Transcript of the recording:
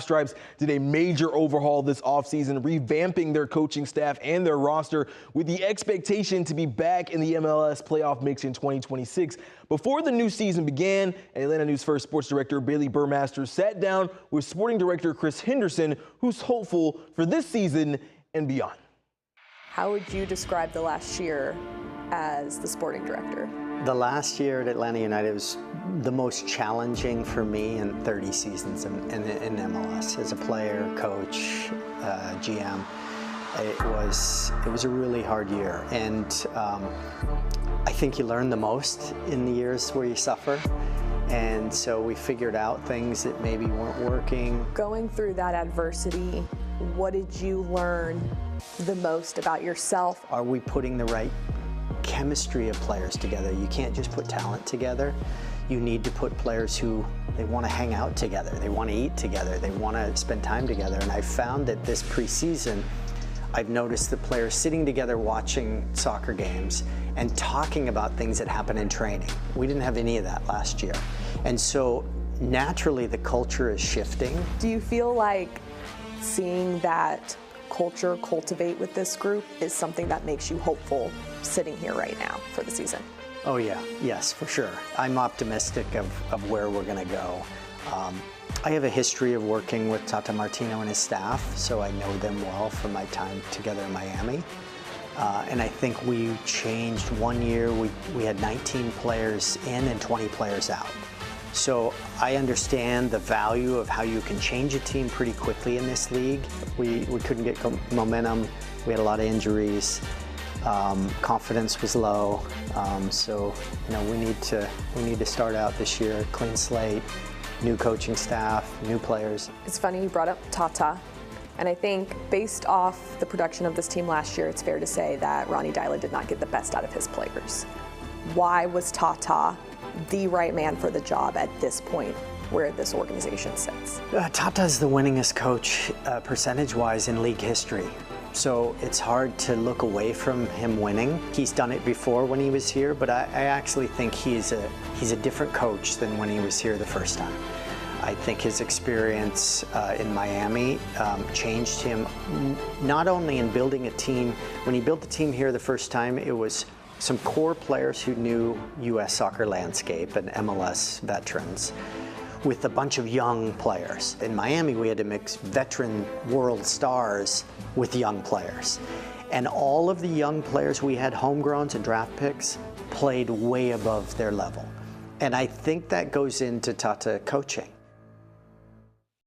Stripes did a major overhaul this offseason, revamping their coaching staff and their roster with the expectation to be back in the MLS playoff mix in 2026. Before the new season began, Atlanta News First Sports Director Bailey Burmaster sat down with Sporting Director Chris Henderson, who's hopeful for this season and beyond. How would you describe the last year as the sporting director? The last year at Atlanta United was the most challenging for me in 30 seasons in MLS. As a player, coach, GM, it was a really hard year. And I think you learn the most in the years where you suffer. And so we figured out things that maybe weren't working. Going through that adversity, what did you learn the most about yourself? Are we putting the right chemistry of players together? You can't just put talent together. You need to put players who they want to hang out together, they want to eat together, they want to spend time together. And I found that this preseason, I've noticed the players sitting together watching soccer games and talking about things that happen in training. We didn't have any of that last year. And so naturally the culture is shifting. Do you feel like seeing that culture cultivate with this group is something that makes you hopeful sitting here right now for the season? Oh yeah, yes, for sure. I'm optimistic of where we're going to go. I have a history of working with Tata Martino and his staff, so I know them well from my time together in Miami. And I think we changed one year. We had 19 players in and 20 players out. So I understand the value of how you can change a team pretty quickly in this league. We couldn't get momentum. We had a lot of injuries. Confidence was low. So we need to start out this year clean slate, new coaching staff, new players. It's funny you brought up Tata, and I think based off the production of this team last year, it's fair to say that Ronny Deila did not get the best out of his players. Why was Tata the right man for the job at this point where this organization sits? Tata's the winningest coach percentage-wise in league history. So it's hard to look away from him winning. He's done it before when he was here, but I actually think he's a different coach than when he was here the first time. I think his experience in Miami changed him, not only in building a team. When he built the team here the first time, it was some core players who knew U.S. soccer landscape and MLS veterans with a bunch of young players. In Miami, we had to mix veteran world stars with young players. And all of the young players we had, homegrowns and draft picks, played way above their level. And I think that goes into Tata coaching.